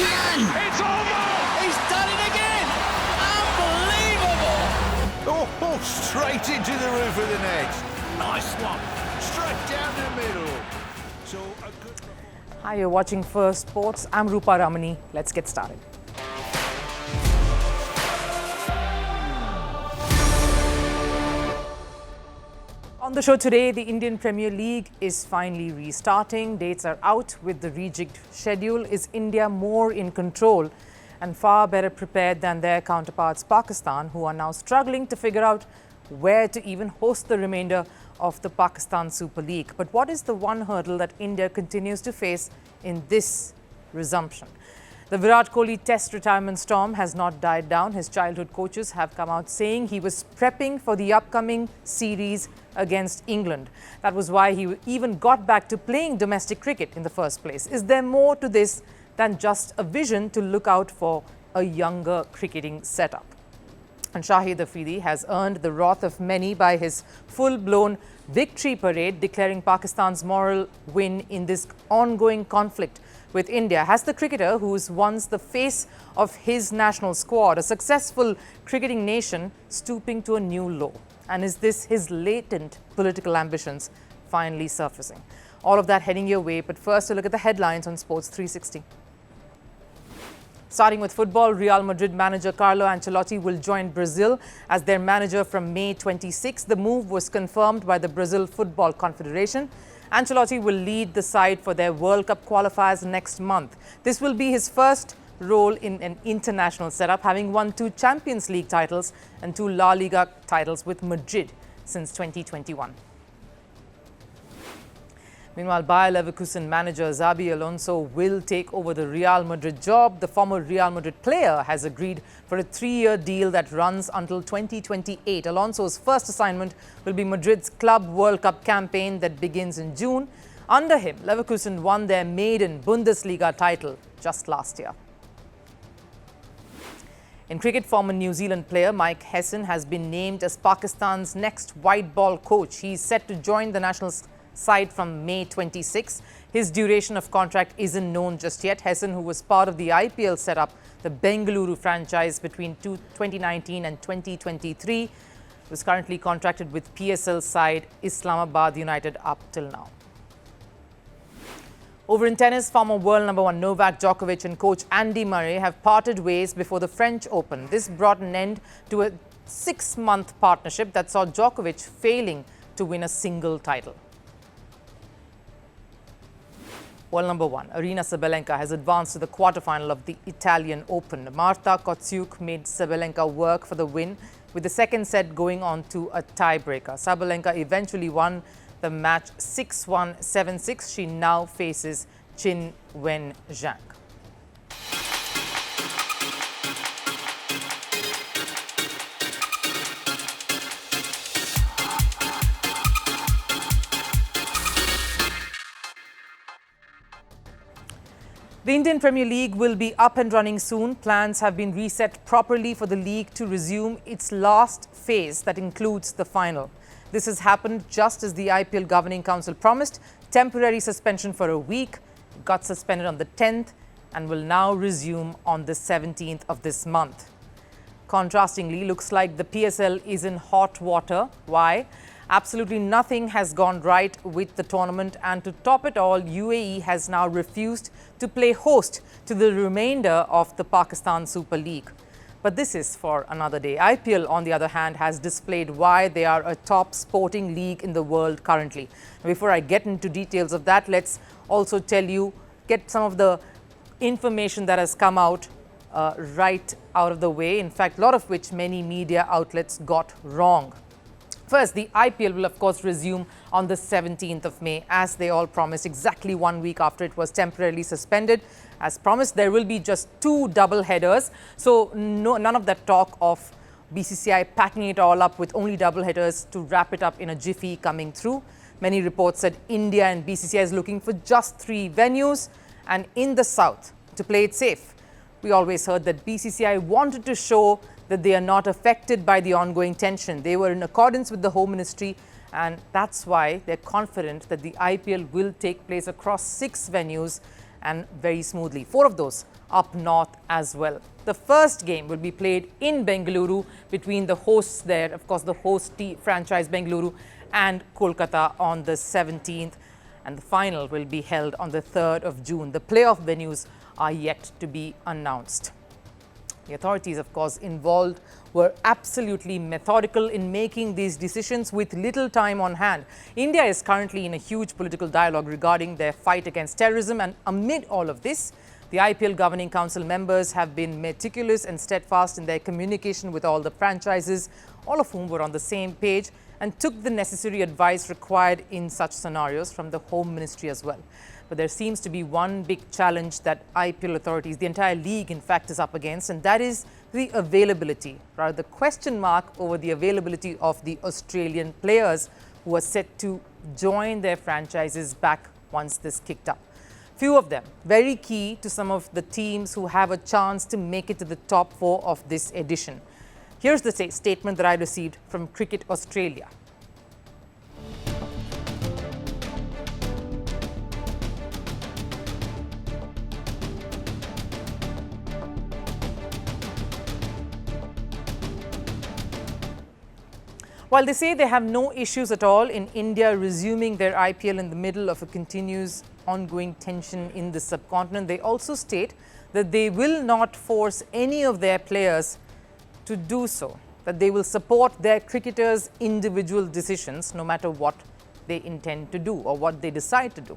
can! It's over! He's done it again! Unbelievable! Oh, straight into the roof of the net. Nice one. Straight down the middle. So a good... Hi, you're watching Firstpost. I'm Rupha Ramani. Let's get started. On the show today, the Indian Premier League is finally restarting. Dates are out with the rejigged schedule. Is India more in control and far better prepared than their counterparts Pakistan, who are now struggling to figure out where to even host the remainder of the Pakistan Super League? But what is the one hurdle that India continues to face in this resumption? The Virat Kohli Test retirement storm has not died down. His childhood coaches have come out saying he was prepping for the upcoming series against England. That was why he even got back to playing domestic cricket in the first place. Is there more to this than just a vision to look out for a younger cricketing setup? And Shahid Afridi has earned the wrath of many by his full-blown victory parade, declaring Pakistan's moral win in this ongoing conflict with India. Has the cricketer, who is once the face of his national squad, a successful cricketing nation, stooping to a new low? And is this his latent political ambitions finally surfacing? All of that heading your way, but first a look at the headlines on Sports 360. Starting with football, Real Madrid manager Carlo Ancelotti will join Brazil as their manager from May 26. The move was confirmed by the Brazil Football Confederation. Ancelotti will lead the side for their World Cup qualifiers next month. This will be his first role in an international setup, having won 2 Champions League titles and 2 La Liga titles with Madrid since 2021. Meanwhile, Bayer Leverkusen manager Xabi Alonso will take over the Real Madrid job. The former Real Madrid player has agreed for a 3-year deal that runs until 2028. Alonso's first assignment will be Madrid's Club World Cup campaign that begins in June. Under him, Leverkusen won their maiden Bundesliga title just last year. In cricket, former New Zealand player Mike Hesson has been named as Pakistan's next white ball coach. He is set to join the national side from May 26. His duration of contract isn't known just yet. Hesson, who was part of the IPL setup, the Bengaluru franchise between 2019 and 2023, was currently contracted with PSL side Islamabad United up till now. Over in tennis, former world number 1 Novak Djokovic and coach Andy Murray have parted ways before the French Open. This brought an end to a 6-month partnership that saw Djokovic failing to win a single title. World number 1, Aryna Sabalenka, has advanced to the quarterfinal of the Italian Open. Marta Kostyuk made Sabalenka work for the win, with the second set going on to a tiebreaker. Sabalenka eventually won the match 6-1, 7-6. She now faces Qin Wen Zhang. The Indian Premier League will be up and running soon. Plans have been reset properly for the league to resume its last phase that includes the final. This has happened just as the IPL Governing Council promised. Temporary suspension for a week, got suspended on the 10th and will now resume on the 17th of this month. Contrastingly, looks like the PSL is in hot water. Why? Absolutely nothing has gone right with the tournament, and to top it all, UAE has now refused to play host to the remainder of the Pakistan Super League. But this is for another day. IPL, on the other hand, has displayed why they are a top sporting league in the world currently. Before I get into details of that, let's also get some of the information that has come out right out of the way. In fact, a lot of which many media outlets got wrong. First, the IPL will of course resume on the 17th of May, as they all promised, exactly 1 week after it was temporarily suspended. As promised, there will be just 2 double headers. So none of that talk of BCCI packing it all up with only double headers to wrap it up in a jiffy coming through. Many reports said India and BCCI is looking for just 3 venues and in the south to play it safe. We always heard that BCCI wanted to show that they are not affected by the ongoing tension. They were in accordance with the Home Ministry, and that's why they're confident that the IPL will take place across 6 venues and very smoothly. 4 of those up north as well. The first game will be played in Bengaluru between the hosts there, of course, the host franchise Bengaluru and Kolkata on the 17th. And the final will be held on the 3rd of June. The playoff venues are yet to be announced. The authorities, of course, involved were absolutely methodical in making these decisions with little time on hand. India is currently in a huge political dialogue regarding their fight against terrorism, and amid all of this, the IPL Governing Council members have been meticulous and steadfast in their communication with all the franchises, all of whom were on the same page and took the necessary advice required in such scenarios from the Home Ministry as well. But there seems to be one big challenge that IPL authorities, the entire league in fact, is up against, and that is the availability, rather the question mark over the availability of the Australian players who are set to join their franchises back once this kicked up. Few of them very key to some of the teams who have a chance to make it to the top 4 of this edition. Here's the statement that I received from Cricket Australia. While they say they have no issues at all in India resuming their IPL in the middle of a continuous ongoing tension in the subcontinent, they also state that they will not force any of their players to do so, that they will support their cricketers' individual decisions no matter what they intend to do or what they decide to do.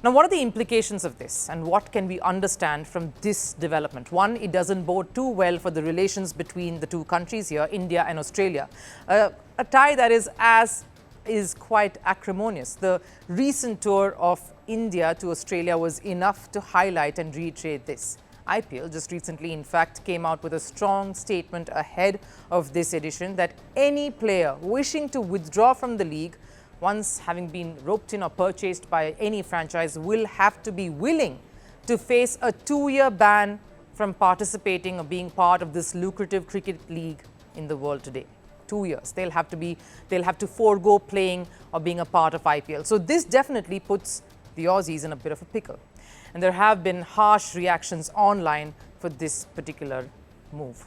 Now, what are the implications of this and what can we understand from this development? One, it doesn't bode too well for the relations between the two countries here, India and Australia. A tie that is quite acrimonious. The recent tour of India to Australia was enough to highlight and reiterate this. IPL just recently, in fact, came out with a strong statement ahead of this edition that any player wishing to withdraw from the league, once having been roped in or purchased by any franchise, will have to be willing to face a 2-year ban from participating or being part of this lucrative cricket league in the world today. 2 years. They'll have to forego playing or being a part of IPL. So this definitely puts the Aussies in a bit of a pickle. And there have been harsh reactions online for this particular move.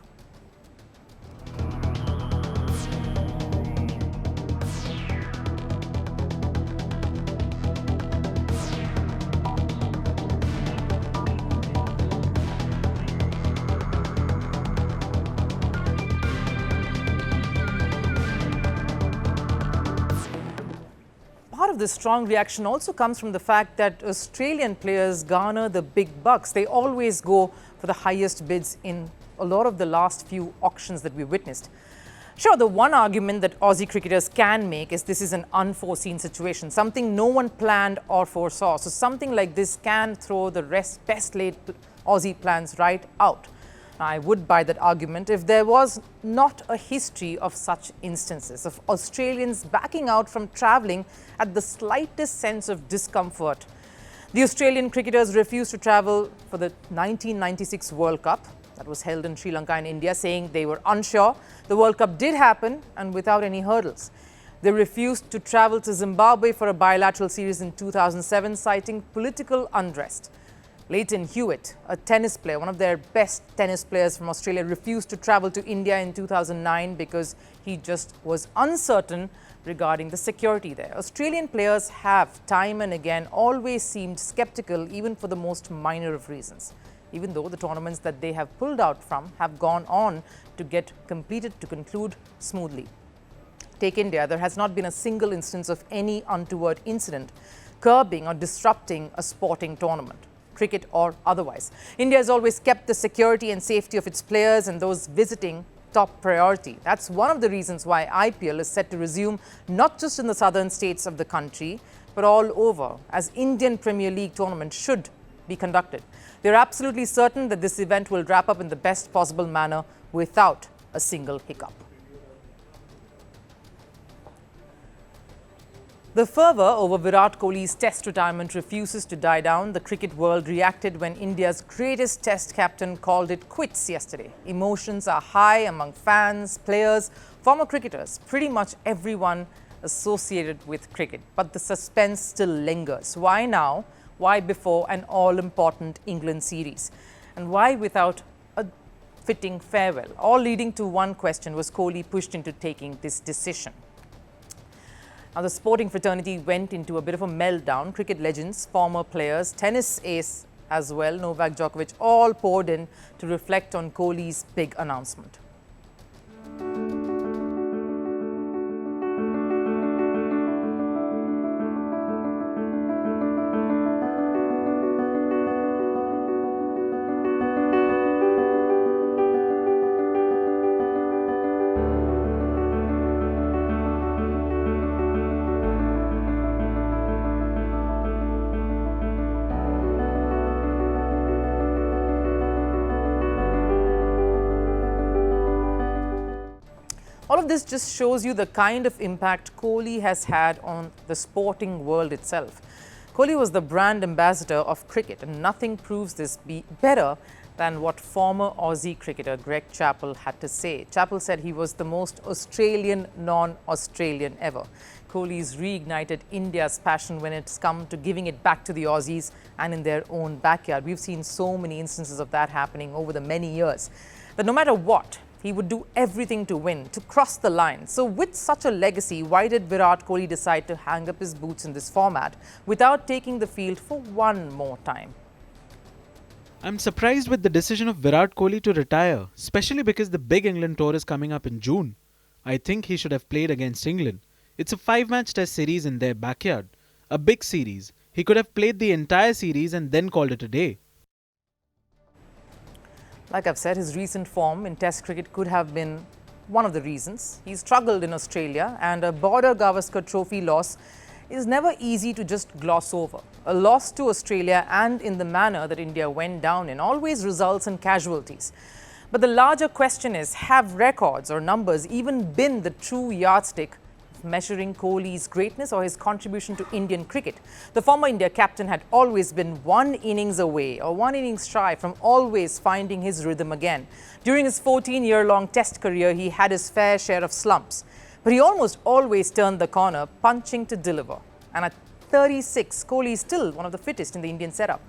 Part of this strong reaction also comes from the fact that Australian players garner the big bucks. They always go for the highest bids in a lot of the last few auctions that we witnessed. Sure, the one argument that Aussie cricketers can make is this is an unforeseen situation, something no one planned or foresaw. So something like this can throw the best laid Aussie plans right out. I would buy that argument if there was not a history of such instances of Australians backing out from travelling at the slightest sense of discomfort. The Australian cricketers refused to travel for the 1996 World Cup that was held in Sri Lanka and India, saying they were unsure. The World Cup did happen and without any hurdles. They refused to travel to Zimbabwe for a bilateral series in 2007, citing political unrest. Leighton Hewitt, a tennis player, one of their best tennis players from Australia, refused to travel to India in 2009 because he just was uncertain regarding the security there. Australian players have time and again always seemed skeptical, even for the most minor of reasons, even though the tournaments that they have pulled out from have gone on to get completed, to conclude smoothly. Take India, there has not been a single instance of any untoward incident curbing or disrupting a sporting tournament, cricket or otherwise. India has always kept the security and safety of its players and those visiting top priority. That's one of the reasons why IPL is set to resume not just in the southern states of the country, but all over, as Indian Premier League tournament should be conducted. They're absolutely certain that this event will wrap up in the best possible manner without a single hiccup. The fervour over Virat Kohli's test retirement refuses to die down. The cricket world reacted when India's greatest test captain called it quits yesterday. Emotions are high among fans, players, former cricketers, pretty much everyone associated with cricket. But the suspense still lingers. Why now? Why before an all-important England series? And why without a fitting farewell? All leading to one question: was Kohli pushed into taking this decision? Now, the sporting fraternity went into a bit of a meltdown. Cricket legends, former players, tennis ace as well, Novak Djokovic, all poured in to reflect on Kohli's big announcement. All of this just shows you the kind of impact Kohli has had on the sporting world itself. Kohli was the brand ambassador of cricket, and nothing proves this better than what former Aussie cricketer Greg Chappell had to say. Chappell said he was the most Australian non-Australian ever. Kohli's reignited India's passion when it's come to giving it back to the Aussies and in their own backyard. We've seen so many instances of that happening over the many years, that no matter what, he would do everything to win, to cross the line. So with such a legacy, why did Virat Kohli decide to hang up his boots in this format without taking the field for one more time? I'm surprised with the decision of Virat Kohli to retire, especially because the big England tour is coming up in June. I think he should have played against England. It's a 5-match test series in their backyard, a big series. He could have played the entire series and then called it a day. Like I've said, his recent form in Test cricket could have been one of the reasons. He struggled in Australia, and a Border Gavaskar Trophy loss is never easy to just gloss over. A loss to Australia, and in the manner that India went down in, always results in casualties. But the larger question is, have records or numbers even been the true yardstick measuring Kohli's greatness or his contribution to Indian cricket? The former India captain had always been one innings away or one innings shy from always finding his rhythm again. During his 14-year-long Test career, he had his fair share of slumps, but he almost always turned the corner, punching to deliver. And at 36, Kohli is still one of the fittest in the Indian setup.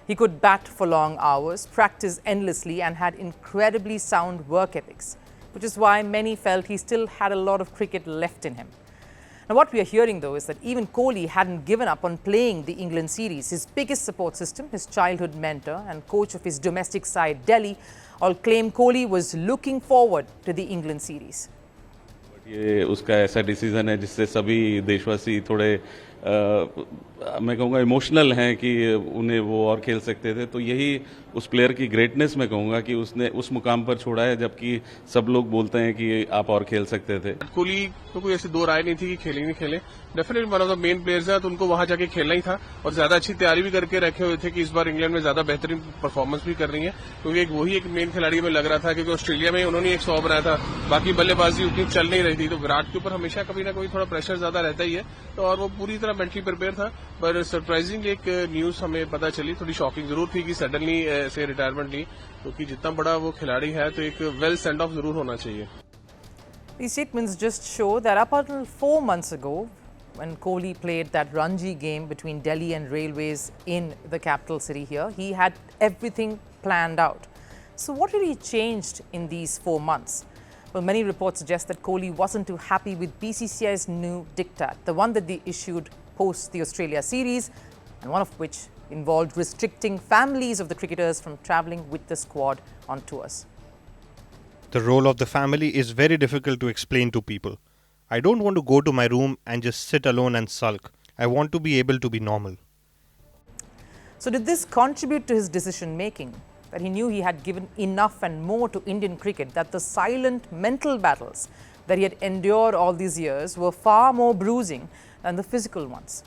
He could bat for long hours, practice endlessly, and had incredibly sound work ethics, which is why many felt he still had a lot of cricket left in him. Now, what we are hearing, though, is that even Kohli hadn't given up on playing the England series. His biggest support system, his childhood mentor and coach of his domestic side, Delhi, all claim Kohli was looking forward to the England series. ये उसका ऐसा decision है जिससे सभी देशवासी थोड़े मैं कहूँगा इमोशनल हैं कि उन्हें वो और खेल सकते थे, तो यही उस प्लेयर की ग्रेटनेस मैं कहूँगा कि उसने उस मुकाम पर छोड़ा है जबकि सब लोग बोलते हैं कि आप और खेल सकते थे। कोहली तो कोई ऐसी दो राय नहीं थी कि खेले नहीं खेले, definitely one of the main players है, तो उनको वहां जाके खेलना ही था और ज्यादा अच्छी तैयारी भी करके रखे हुए थे कि इस बार इंग्लैंड में ज्यादा बेहतरीन परफॉर्मेंस भी कर रही है, क्योंकि वही एक मेन खिलाड़ी में लग रहा था, क्योंकि ऑस्ट्रेलिया में उन्होंने 100 बनाया था, बाकी बल्लेबाजी उतनी चल नहीं रही थी, तो विराट के ऊपर हमेशा कभी ना कोई थोड़ा प्रेशर ज्यादा रहता ही है, तो और वो पूरी तरह मेंटली प्रिपेयर था। पर सरप्राइजिंग एक न्यूज हमें पता चली, थोड़ी शॉकिंग जरूर थी कि सडनली ऐसे रिटायरमेंट ली, क्योंकि जितना बड़ा वो खिलाड़ी है तो एक वेल सेंड ऑफ जरूर होना चाहिए। These statements just show that up until 4 months ago, when Kohli played that Ranji game between Delhi and Railways in the capital city here, he had everything planned out. So what really changed in these 4 months? Well, many reports suggest that Kohli wasn't too happy with BCCI's new diktat, the one that they issued post the Australia series, and one of which involved restricting families of the cricketers from travelling with the squad on tours. The role of the family is very difficult to explain to people. I don't want to go to my room and just sit alone and sulk. I want to be able to be normal. So did this contribute to his decision making? That he knew he had given enough and more to Indian cricket, that the silent mental battles that he had endured all these years were far more bruising than the physical ones.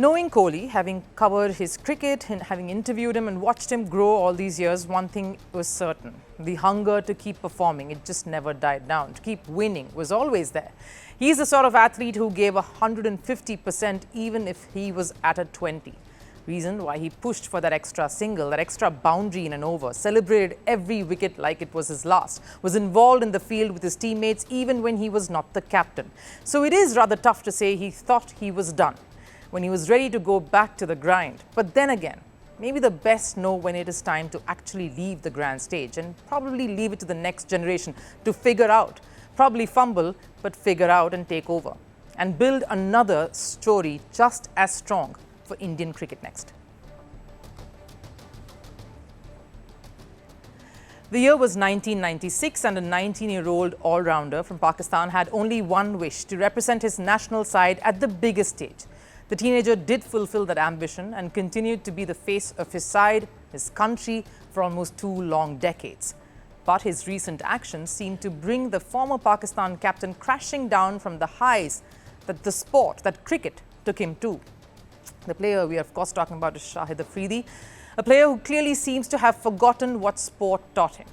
Knowing Knowing Kohli, having covered his cricket and having interviewed him and watched him grow all these years, one thing was certain. The hunger to keep performing, it just never died down. To keep winning was always there. He's the sort of athlete who gave 150% even if he was at a 20. Reason why he pushed for that extra single, that extra boundary in an over, celebrated every wicket like it was his last, was involved in the field with his teammates even when he was not the captain. So it is rather tough to say he thought he was done, when he was ready to go back to the grind. But then again, maybe the best know when it is time to actually leave the grand stage and probably leave it to the next generation to figure out, probably fumble, but figure out and take over and build another story just as strong for Indian cricket next. The year was 1996 and a 19-year-old all-rounder from Pakistan had only one wish: to represent his national side at the biggest stage. The teenager did fulfill that ambition and continued to be the face of his side, his country, for almost 2 long decades. But his recent actions seemed to bring the former Pakistan captain crashing down from the highs that the sport, that cricket, took him to. The player we are of course talking about is Shahid Afridi, a player who clearly seems to have forgotten what sport taught him.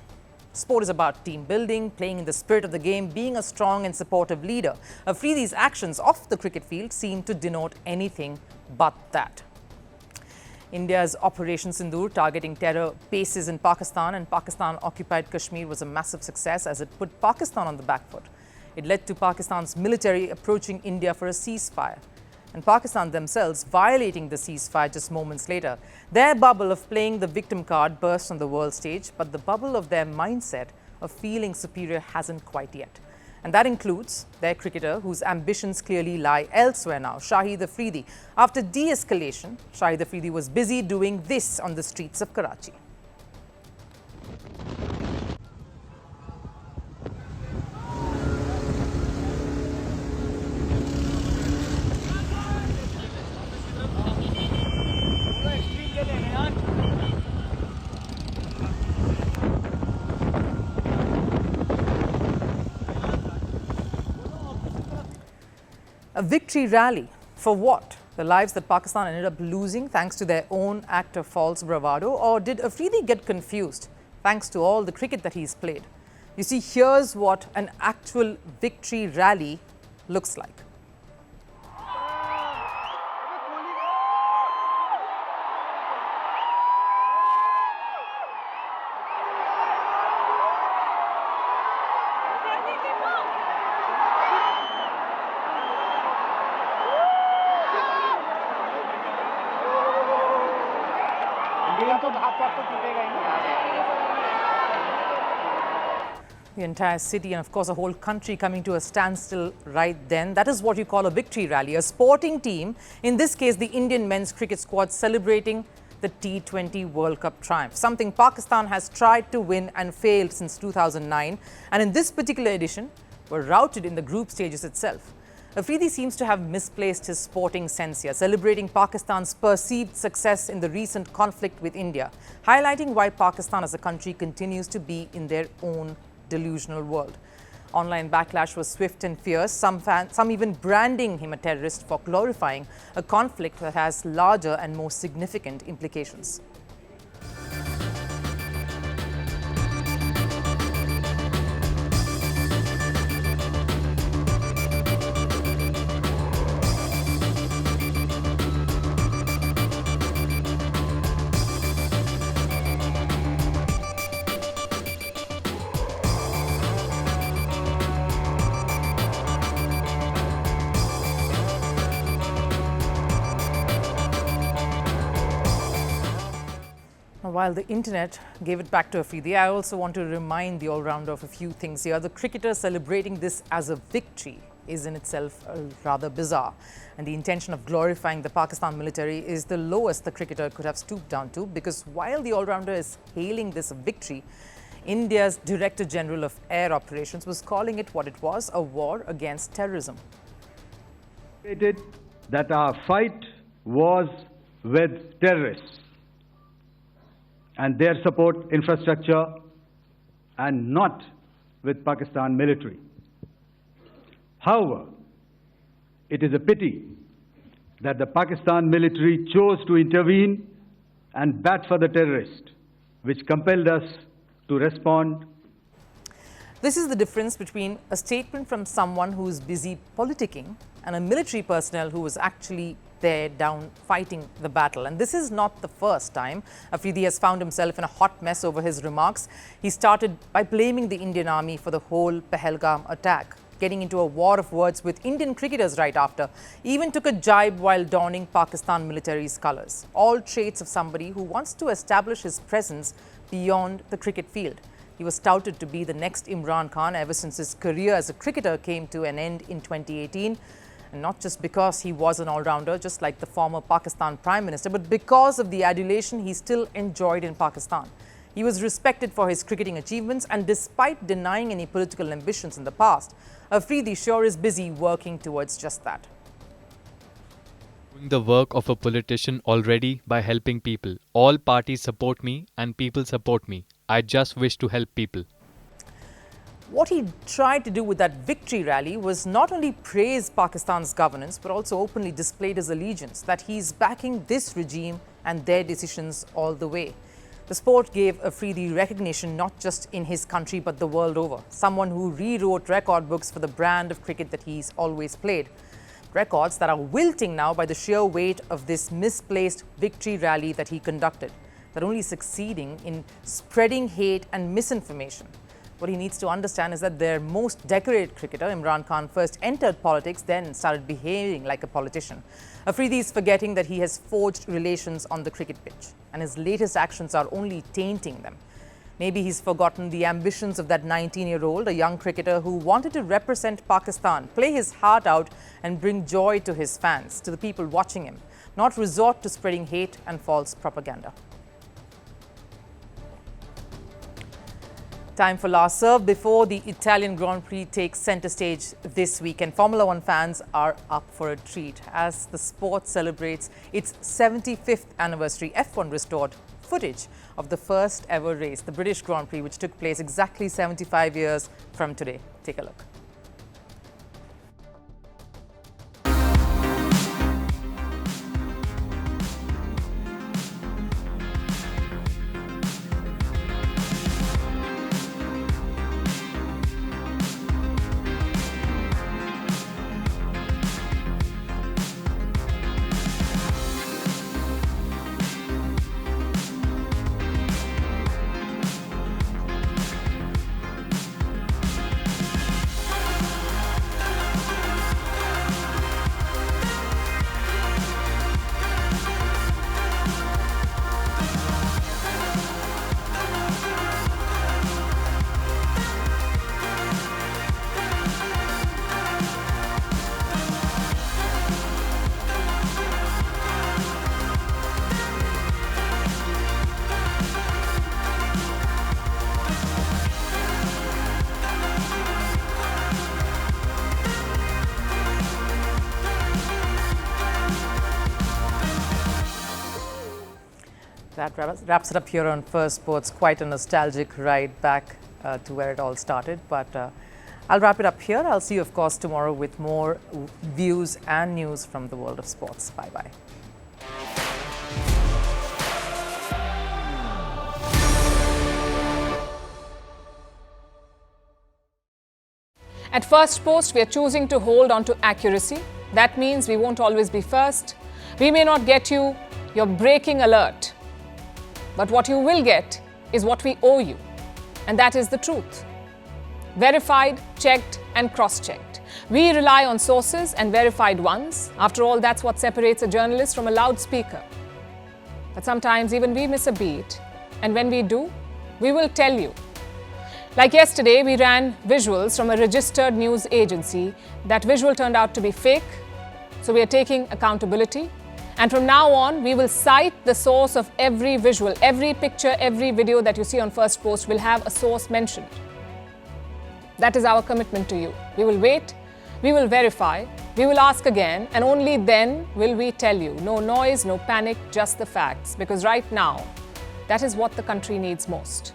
Sport is about team building, playing in the spirit of the game, being a strong and supportive leader. Afridi's actions off the cricket field seem to denote anything but that. India's Operation Sindoor, targeting terror bases in Pakistan and Pakistan-occupied Kashmir, was a massive success as it put Pakistan on the back foot. It led to Pakistan's military approaching India for a ceasefire, and Pakistan themselves violating the ceasefire just moments later. Their bubble of playing the victim card burst on the world stage, but the bubble of their mindset of feeling superior hasn't quite yet. And that includes their cricketer whose ambitions clearly lie elsewhere now, Shahid Afridi. After de-escalation, Shahid Afridi was busy doing this on the streets of Karachi. A victory rally for what? The lives that Pakistan ended up losing thanks to their own act of false bravado? Or did Afridi get confused thanks to all the cricket that he's played? You see, here's what an actual victory rally looks like. The entire city and of course a whole country coming to a standstill right then. That is what you call a victory rally. A sporting team, in this case the Indian men's cricket squad, celebrating the T20 World Cup triumph. Something Pakistan has tried to win and failed since 2009. And in this particular edition, were routed in the group stages itself. Afridi seems to have misplaced his sporting sense here, celebrating Pakistan's perceived success in the recent conflict with India, highlighting why Pakistan as a country continues to be in their own delusional world. Online backlash was swift and fierce, some even branding him a terrorist for glorifying a conflict that has larger and more significant implications. While the internet gave it back to Afridi, I also want to remind the all-rounder of a few things here. The cricketer celebrating this as a victory is in itself rather bizarre. And the intention of glorifying the Pakistan military is the lowest the cricketer could have stooped down to, because while the all-rounder is hailing this a victory, India's Director General of Air Operations was calling it what it was, a war against terrorism. That our fight was with terrorists and their support infrastructure, and not with Pakistan military. However, it is a pity that the Pakistan military chose to intervene and bat for the terrorist, which compelled us to respond. This is the difference between a statement from someone who is busy politicking and a military personnel who was actually there down fighting the battle. And this is not the first time Afridi has found himself in a hot mess over his remarks. He started by blaming the Indian Army for the whole Pahalgam attack, getting into a war of words with Indian cricketers right after, even took a jibe while donning Pakistan military's colours. All traits of somebody who wants to establish his presence beyond the cricket field. He was touted to be the next Imran Khan ever since his career as a cricketer came to an end in 2018. And not just because he was an all-rounder, just like the former Pakistan Prime Minister, but because of the adulation he still enjoyed in Pakistan. He was respected for his cricketing achievements, and despite denying any political ambitions in the past, Afridi sure is busy working towards just that. Doing the work of a politician already by helping people. All parties support me and people support me. I just wish to help people. What he tried to do with that victory rally was not only praise Pakistan's governance, but also openly displayed his allegiance, that he's backing this regime and their decisions all the way. The sport gave Afridi recognition not just in his country but the world over. Someone who rewrote record books for the brand of cricket that he's always played. Records that are wilting now by the sheer weight of this misplaced victory rally that he conducted, that only succeeding in spreading hate and misinformation. What he needs to understand is that their most decorated cricketer, Imran Khan, first entered politics, then started behaving like a politician. Afridi is forgetting that he has forged relations on the cricket pitch, and his latest actions are only tainting them. Maybe he's forgotten the ambitions of that 19-year-old, a young cricketer who wanted to represent Pakistan, play his heart out and bring joy to his fans, to the people watching him, not resort to spreading hate and false propaganda. Time for last serve before the Italian Grand Prix takes centre stage this week, and Formula One fans are up for a treat as the sport celebrates its 75th anniversary. F1 restored footage of the first ever race, the British Grand Prix, which took place exactly 75 years from today. Take a look. That wraps it up here on Firstpost. Quite a nostalgic ride back to where it all started. But I'll wrap it up here. I'll see you, of course, tomorrow with more views and news from the world of sports. Bye-bye. At Firstpost, we are choosing to hold on to accuracy. That means we won't always be first. We may not get you your breaking alert. But what you will get is what we owe you, and that is the truth. Verified, checked, and cross-checked. We rely on sources and verified ones. After all, that's what separates a journalist from a loudspeaker. But sometimes even we miss a beat, and when we do, we will tell you. Like yesterday, we ran visuals from a registered news agency. That visual turned out to be fake, so we are taking accountability. And from now on, we will cite the source of every visual, every picture, every video that you see on Firstpost will have a source mentioned. That is our commitment to you. We will wait, we will verify, we will ask again, and only then will we tell you. No noise, no panic, just the facts. Because right now, that is what the country needs most.